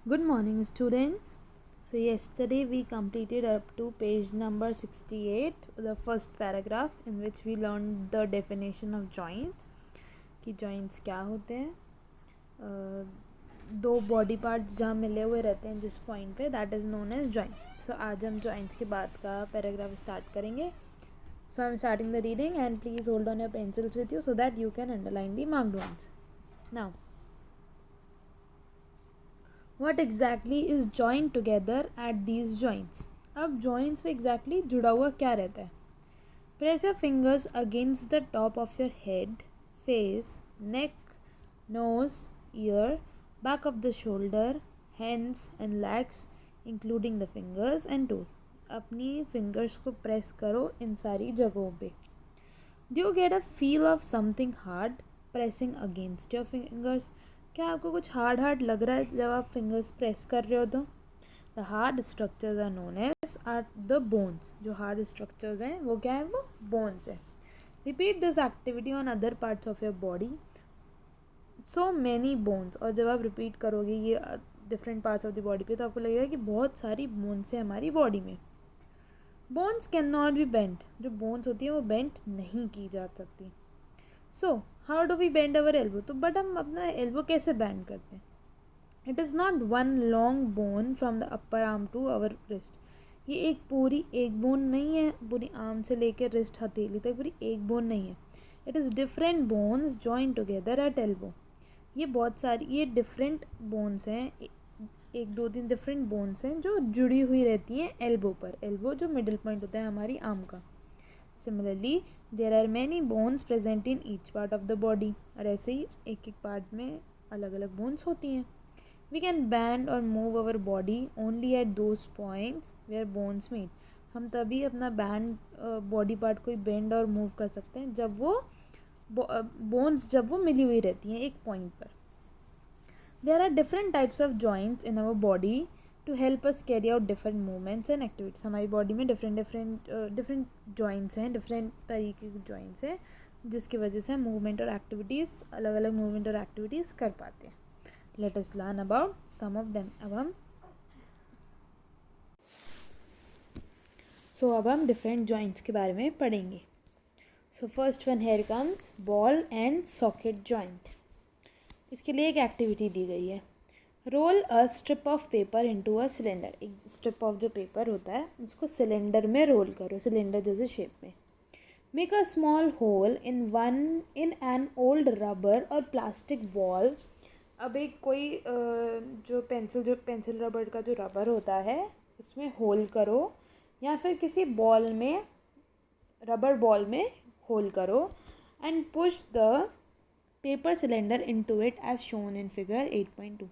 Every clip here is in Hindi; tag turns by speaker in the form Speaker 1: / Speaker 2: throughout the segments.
Speaker 1: Good morning, students. So, yesterday we completed up to page number 68, the first paragraph, in which we learned the definition of joints. कि joints क्या होते हैं. दो बॉडी पार्ट्स जहाँ मिले हुए रहते हैं जिस पॉइंट पे, that is known as joint. So आज हम जॉइंट्स के बाद का पैराग्राफ स्टार्ट करेंगे. So I am starting the reading, and please hold on your pencils with you so that you can underline the marked ones. Now, what exactly is joined together at these joints? अब joints पे exactly जुड़ा हुआ क्या रहता है? Press your fingers against the top of your head, face, neck, nose, ear, back of the shoulder, hands and legs, including the fingers and toes. अपनी fingers को press करो इन सारी जगहों पे. Do you get a feel of something hard pressing against your fingers? क्या आपको कुछ हार्ड लग रहा है जब आप फिंगर्स प्रेस कर रहे हो तो? The hard structures are known as are the bones. जो हार्ड स्ट्रक्चर्स हैं वो क्या है? वो बोन्स है. Repeat this activity on other parts of your body. So many bones. और जब आप रिपीट करोगे ये different parts of the body पे तो आपको लगेगा कि बहुत सारी बोन्स हैं हमारी बॉडी में. Bones can not be bent. जो बोन्स होती है वो बेंट नहीं की जा सकती. So how do we bend our elbow? तो बट हम अपना एल्बो कैसे बेंड करते हैं? It is not one long bone from the upper arm to our wrist. ये एक बोन नहीं है पूरी आर्म से लेकर रिस्ट हथेली तक. पूरी एक बोन नहीं है. It is different bones join together at elbow. ये डिफरेंट बोन्स हैं. एक दो तीन डिफरेंट बोन्स हैं जो जुड़ी हुई रहती हैं एल्बो पर. एल्बो जो मिडिल पॉइंट होता है हमारी आर्म का. Similarly, there are many bones present in each part of the body. और ऐसे ही एक एक पार्ट में अलग अलग बोन्स होती हैं. We can bend or move our body only at those points where bones meet. हम तभी अपना बॉडी पार्ट को बेंड और मूव कर सकते हैं जब वो बोन्स जब वो मिली हुई रहती हैं एक पॉइंट पर. There are different types of joints in our body to help us carry out different movements and activities. हमारी बॉडी में डिफरेंट जॉइंट्स हैं, डिफरेंट तरीके के जॉइंट्स हैं जिसकी वजह से हम मूवमेंट और एक्टिविटीज़ अलग अलग मूवमेंट और एक्टिविटीज़ कर पाते हैं. Let us learn about some of them. अब हम डिफरेंट जॉइंट्स के बारे में पढ़ेंगे. So first one here comes ball and socket joint. इसके लिए एक एक्टिविटी दी गई है. Roll a strip of paper into a cylinder. एक स्ट्रिप ऑफ जो पेपर होता है उसको सिलेंडर में रोल करो, सिलेंडर जैसे शेप में. Make a small hole in an old rubber और प्लास्टिक बॉल. अब एक कोई जो पेंसिल रबर का जो रबर होता है उसमें होल करो या फिर किसी बॉल में रबर बॉल में होल करो and push the paper cylinder into it as shown in figure 8.2.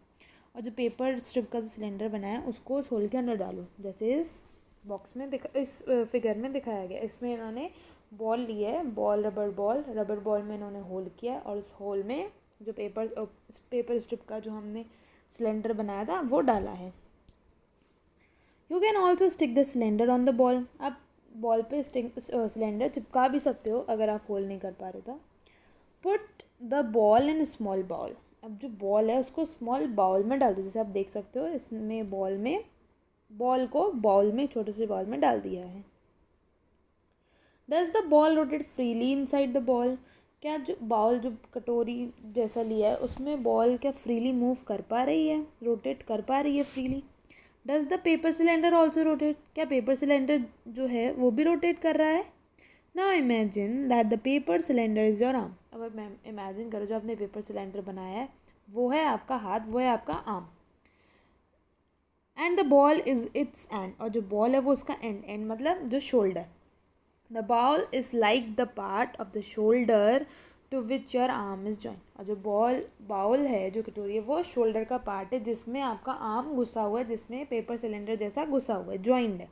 Speaker 1: और जो पेपर स्ट्रिप का जो सिलेंडर बनाया है उसको उस होल के अंदर डालो जैसे इस बॉक्स में इस फिगर में दिखाया गया. इसमें इन्होंने बॉल लिया है, रबर बॉल में इन्होंने होल किया और उस होल में जो पेपर स्ट्रिप का जो हमने सिलेंडर बनाया था वो डाला है. You can also stick the cylinder on the ball. आप बॉल पे सिलेंडर चिपका भी सकते हो अगर आप होल नहीं कर पा रहे तो. Put the ball in small bowl. अब जो बॉल है उसको स्मॉल बाउल में डाल दो. जैसे आप देख सकते हो इसमें बॉल को बाउल में छोटे से बाउल में डाल दिया है. Does the ball rotate freely inside the ball. क्या जो कटोरी जैसा लिया है उसमें बॉल क्या फ्रीली मूव कर पा रही है, रोटेट कर पा रही है freely. Does the paper cylinder also rotate. क्या पेपर सिलेंडर जो है वो भी रोटेट कर रहा है. Now imagine that the paper cylinder is your arm. अब इमेजिन करो जो आपने पेपर सिलेंडर बनाया है वो है आपका हाथ, वो है आपका arm. And the ball is its end. और जो बॉल है वो उसका एंड मतलब जो shoulder. The ball is like the part of the shoulder to which your arm is join. और जो बाउल है जो कटोरी है वो शोल्डर का पार्ट है जिसमें आपका आर्म घुसा हुआ है, जिसमें पेपर सिलेंडर जैसा घुसा हुआ है, जॉइंड है.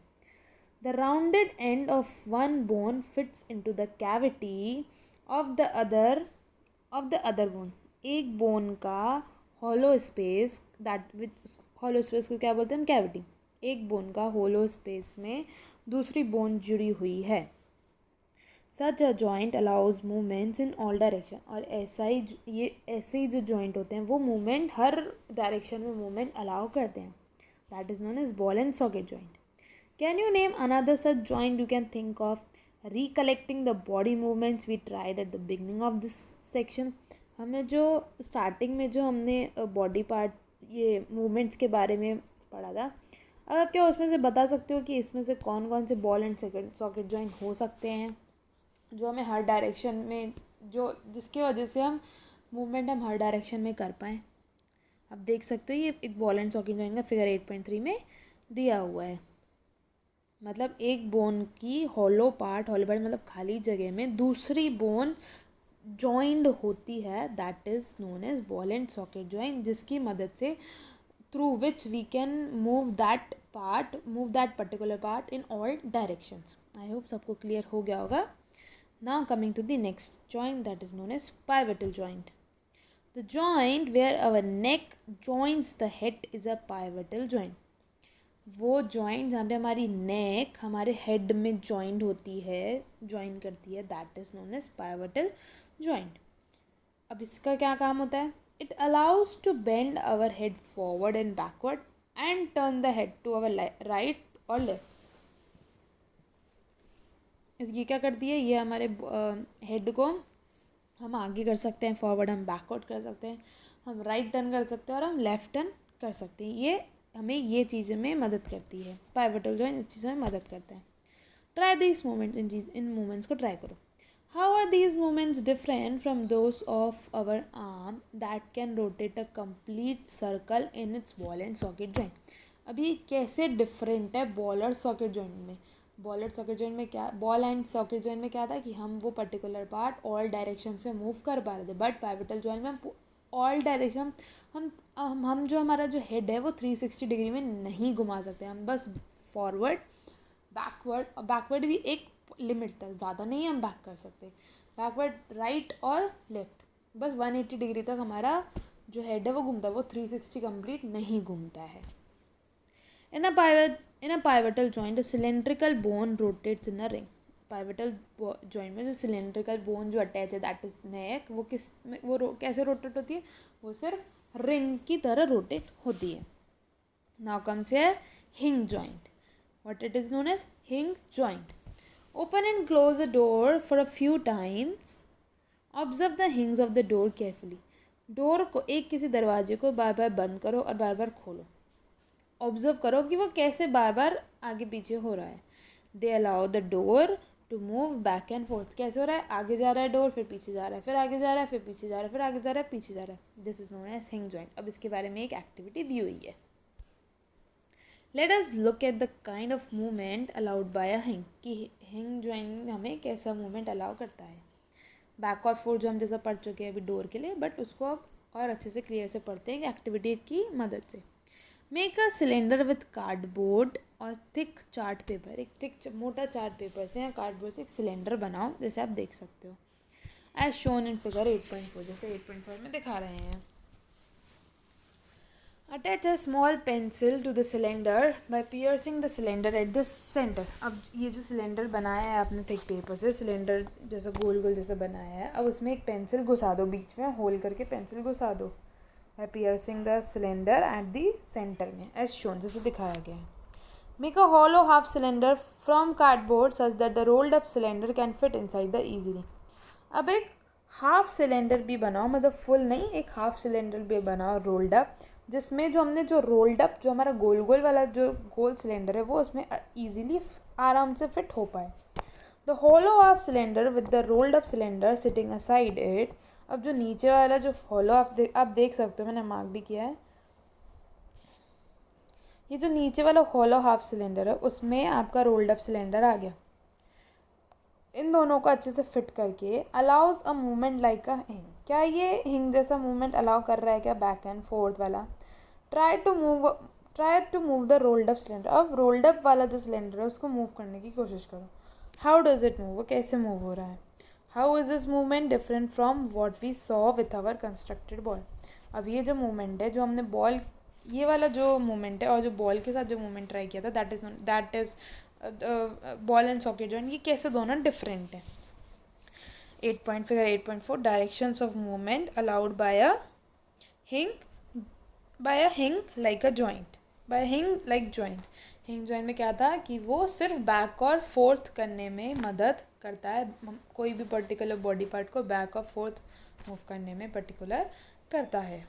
Speaker 1: The rounded end of one bone fits into the cavity of the other bone. एक बोन का hollow space को क्या बोलते हैं हम? कैविटी. एक बोन का hollow space में दूसरी बोन जुड़ी हुई है. Such a joint allows movements in all direction, और ऐसे ही जो जॉइंट होते हैं वो मूवमेंट हर डायरेक्शन में मूवमेंट अलाउ करते हैं. That is known as ball and socket joint. Can you name another such joint you can think of? Recollecting the body movements we tried at the beginning of this section. हमें जो स्टार्टिंग में जो हमने बॉडी पार्ट ये मूवमेंट्स के बारे में पढ़ा था, अगर क्या उसमें से बता सकते हो कि इसमें से कौन कौन से बॉल एंड सॉकेट जॉइंट हो सकते हैं जो हमें हर डायरेक्शन में, जो जिसकी वजह से हम मूवमेंट हम हर डायरेक्शन में कर पाएँ. आप देख सकते हो ये एक बॉल एंड सॉकेट जॉइंट का फिगर 8.3 में दिया हुआ है. मतलब एक बोन की हॉलो पार्ट मतलब खाली जगह में दूसरी बोन जॉइंड होती है. That is known as ball and socket joint, जिसकी मदद से through which we can move that particular part in all directions. I hope सबको क्लियर हो गया होगा. Now coming to the next joint, that is known as pivotal joint. The joint where our neck joins the head is a pivotal joint. वो joint जहाँ पे हमारी neck हमारे head में joined होती है, join करती है, that is known as pivotal joint. अब इसका क्या काम होता है? It allows to bend our head forward and backward and turn the head to our right or left. ये क्या करती है? ये हमारे हेड को हम आगे कर सकते हैं, फॉरवर्ड हम बैकवर्ड कर सकते हैं, हम राइट टर्न कर सकते हैं और हम लेफ़्ट टर्न कर सकते हैं. ये हमें ये चीज़ों में मदद करती है. पाइवटल जॉइंट इस चीज़ों में मदद करता है. ट्राई दिस मूवमेंट, इन मूवमेंट्स को ट्राई करो. How are these movements different from those of our arm that can rotate a complete circle in its ball and socket joint. अभी कैसे डिफरेंट है बॉल और सॉकेट जॉइंट में? बॉल एंड सॉकेट जॉइंट में क्या था कि हम वो पर्टिकुलर पार्ट ऑल डायरेक्शन से मूव कर पा रहे थे. बट पाइवटल जॉइंट में हम ऑल डायरेक्शन हम जो हमारा जो हेड है वो 360 डिग्री में नहीं घुमा सकते. हम बस फॉरवर्ड बैकवर्ड भी एक लिमिट तक, ज़्यादा नहीं हम बैक कर सकते. बैकवर्ड राइट और लेफ्ट बस 180 डिग्री तक हमारा जो हेड है वो घूमता है. वो 360 कंप्लीट नहीं घूमता है. In a pivotal joint, a cylindrical bone rotates in a ring. Pivotal joint में जो cylindrical bone जो attach है, that is neck, वो कैसे rotate होती है? वो सिर्फ ring की तरह rotate होती है. Now comes here hinge joint. What it is known as hinge joint. Open and close the door for a few times. Observe the hinge of the door carefully. Door को, एक किसी दरवाजे को बार बार बंद करो और बार बार खोलो. ऑब्जर्व करो कि वो कैसे बार बार आगे पीछे हो रहा है. They allow the door to move back and forth. कैसे हो रहा है? आगे जा रहा है डोर, फिर पीछे जा रहा है, फिर आगे जा रहा है, फिर पीछे जा रहा है, फिर आगे जा रहा है, पीछे जा रहा है. This is known as hinge joint. अब इसके बारे में एक एक्टिविटी दी हुई है. Let us look at the kind of movement allowed by a hinge. कि हिंग जॉइंट हमें कैसा मूवमेंट अलाउ करता है. बैक और फोर्थ जो हम जैसा पढ़ चुके हैं अभी डोर के लिए, बट उसको अब और अच्छे से क्लियर से पढ़ते हैं एक्टिविटी की मदद से. Make a cylinder with cardboard और थिक चार्ट पेपर. एक थिक मोटा चार्ट पेपर से या कार्डबोर्ड से एक सिलेंडर बनाओ, जैसे आप देख सकते हो एज शोन इन फिगर 8.4. जैसे 8.4 में दिखा रहे हैं. Attach a small pencil to the cylinder by piercing the cylinder at the centre. अब ये जो सिलेंडर बनाया है आपने थिक पेपर से, सिलेंडर जैसा गोल गोल जैसा बनाया है, अब उसमें एक पेंसिल घुसा दो, बीच में होल करके पेंसिल घुसा दो. by piercing the cylinder at the center में as shown, जैसे दिखाया गया है. Make a hollow half cylinder from cardboard such that the rolled up cylinder can fit inside the easily. अब एक हाफ सिलेंडर भी बनाओ, मतलब फुल नहीं, एक हाफ सिलेंडर भी बनाओ रोल्ड अप, जिसमें जो हमने जो रोल्ड अप जो हमारा गोल गोल वाला जो गोल सिलेंडर है वो उसमें ईजिली आराम से फिट हो पाए. The hollow half cylinder with the rolled up cylinder sitting aside it. अब जो नीचे वाला जो हॉलो आप देख सकते हो, मैंने मार्क भी किया है. ये जो नीचे वाला हॉलो हाफ सिलेंडर है उसमें आपका रोल्ड अप सिलेंडर आ गया. इन दोनों को अच्छे से फिट करके अलाउज अ मूवमेंट लाइक अ हिंग. क्या ये हिंग जैसा मूवमेंट अलाउ कर रहा है क्या? बैक एंड फोर्थ वाला. Try to move the rolled up cylinder. अब रोल्ड अप वाला जो सिलेंडर है उसको मूव करने की कोशिश करो. How does it move? वो कैसे मूव हो रहा है? How is this movement different from what we saw with our constructed ball. अब ये जो मूवमेंट है, जो हमने बॉल, ये वाला जो मूवमेंट है और जो बॉल के साथ जो मूवमेंट ट्राई किया था, that is ball and socket joint, ये कैसे दोनों डिफरेंट है. figure 8.4 directions of movement allowed by a hinge like a joint, by a hinge like joint. हिंग जॉइंट में क्या था कि वो सिर्फ बैक और फोर्थ करने में मदद करता है, कोई भी पर्टिकुलर बॉडी पार्ट को बैक और फोर्थ मूव करने में पर्टिकुलर करता है।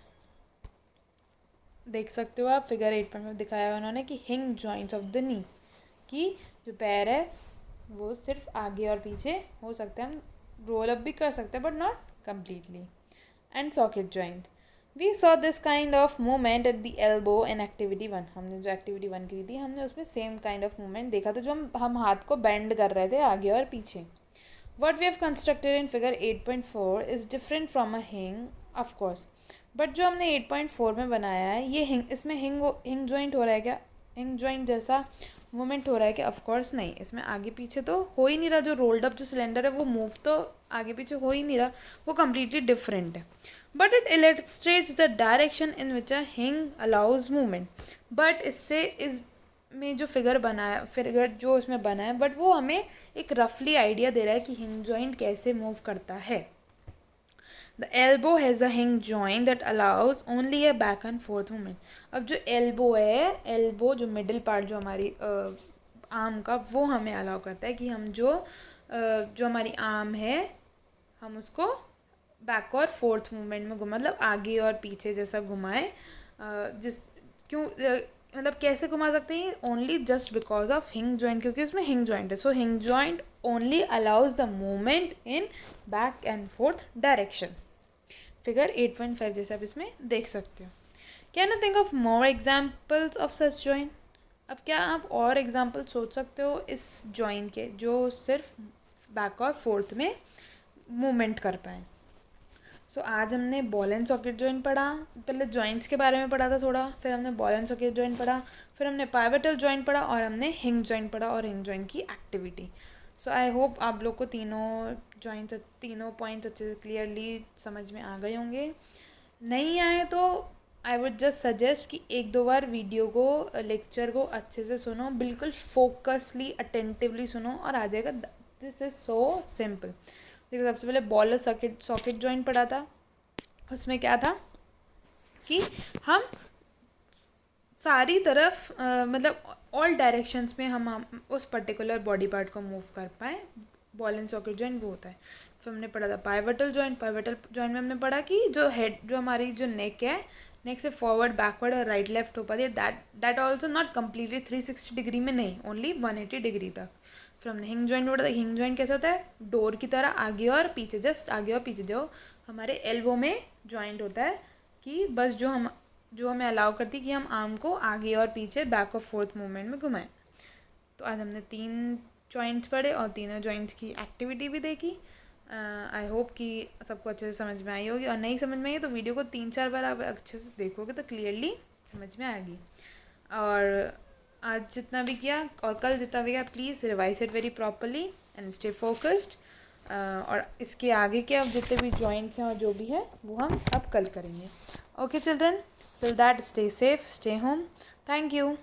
Speaker 1: देख सकते हो आप फिगर 8 में दिखाया है उन्होंने कि हिंग जॉइंट्स ऑफ द नी, कि जो पैर है वो सिर्फ आगे और पीछे हो सकते हैं, हम रोल अप भी कर सकते हैं but not completely. And socket joint, we saw this kind of movement at the elbow in activity 1। हमने जो एक्टिविटी 1 की थी हमने उसमें सेम काइंड ऑफ मूवमेंट देखा था, जो हम हाथ को बेंड कर रहे थे आगे और पीछे। What we have constructed in figure 8.4 is different from a hinge, of course. But जो हमने 8.4 में बनाया है ये इसमें हिंग जॉइंट हो रहा है क्या, हिंग जॉइंट जैसा मूवमेंट हो रहा है क्या? ऑफ कोर्स नहीं, इसमें आगे पीछे तो हो ही नहीं रहा, जो रोल्ड अप जो सिलेंडर है वो मूव तो आगे पीछे हो ही नहीं रहा, वो कम्प्लीटली डिफरेंट है। But it illustrates the direction in which a hinge allows movement. But इससे इस में जो फिगर जो इसमें बना है बट वो हमें एक रफली आइडिया दे रहा है कि हिंग जॉइंट कैसे मूव करता है। द एल्बो हैज़ अ हिंग joint that allows only a back and fourth movement. अब जो एल्बो है, एल्बो जो मिडिल पार्ट जो हमारी आर्म का, वो हमें अलाउ करता है कि हम जो हमारी आर्म है हम उसको बैक और फोर्थ मूवमेंट में मतलब आगे और पीछे जैसा घुमाएं। मतलब कैसे घुमा सकते हैं? ओनली जस्ट बिकॉज ऑफ हिंग जॉइंट, क्योंकि उसमें हिंग जॉइंट है। सो हिंग joint only allows the movement in back and fourth direction. Figure 8.5 जैसे आप इसमें देख सकते हो। Can you think of more examples of such joint? अब क्या आप और एग्जाम्पल सोच सकते हो इस जॉइंट के जो सिर्फ बैक और फोर्थ में मूवमेंट कर पाएँ? सो आज हमने बॉल एंड सॉकेट जॉइंट पढ़ा, पहले जॉइंट्स के बारे में पढ़ा था थोड़ा, फिर हमने बॉल एंड सॉकेट जॉइंट पढ़ा, फिर हमने पाइवटल जॉइंट पढ़ा और हमने हिंग जॉइंट पढ़ा और हिंग जॉइंट की एक्टिविटी। सो आई होप आप लोग को तीनों पॉइंट्स अच्छे से क्लियरली समझ में आ गए होंगे। नहीं आए तो आई वुड जस्ट सजेस्ट कि 1-2 बार वीडियो को, लेक्चर को अच्छे से सुनो, बिल्कुल फोकसली अटेंटिवली सुनो और आ जाएगा। This is so simple. देखो सबसे पहले बॉल और सॉकेट जॉइंट पढ़ा था, उसमें क्या था कि हम सारी तरफ मतलब ऑल डायरेक्शंस में हम उस पर्टिकुलर बॉडी पार्ट को मूव कर पाए। बॉल एंड सॉकेट जॉइंट वो होता है। फिर हमने पढ़ा था पाइवटल जॉइंट में हमने पढ़ा कि जो हमारी जो नेक है, नेक से फॉरवर्ड बैकवर्ड और राइट लेफ्ट हो पाती है, that also not completely 360 degree में नहीं, ओनली 180 डिग्री तक। फिर हमने हिंग जॉइंट पढ़ा था। हिंग जॉइंट कैसे होता है? डोर की तरह आगे और पीछे, जस्ट आगे और पीछे, जो हमारे एल्बो में जॉइंट होता है कि बस जो हमें अलाउ करती है कि हम आर्म को आगे और पीछे बैक और फोर्थ मूवमेंट में घुमाएं। तो आज हमने 3 जॉइंट्स पढ़े और तीनों जॉइंट्स की एक्टिविटी भी देखी। आई होप कि सबको अच्छे से समझ में आई होगी, और नहीं समझ में आई तो वीडियो को 3-4 बार आप अच्छे से देखोगे तो क्लियरली समझ में आएगी। और आज जितना भी किया और कल जितना भी किया, please revise it very properly and stay focused. और इसके आगे के अब जितने भी जॉइंट्स हैं और जो भी है वो हम अब कल करेंगे। Okay children, till that stay safe, stay home, thank you.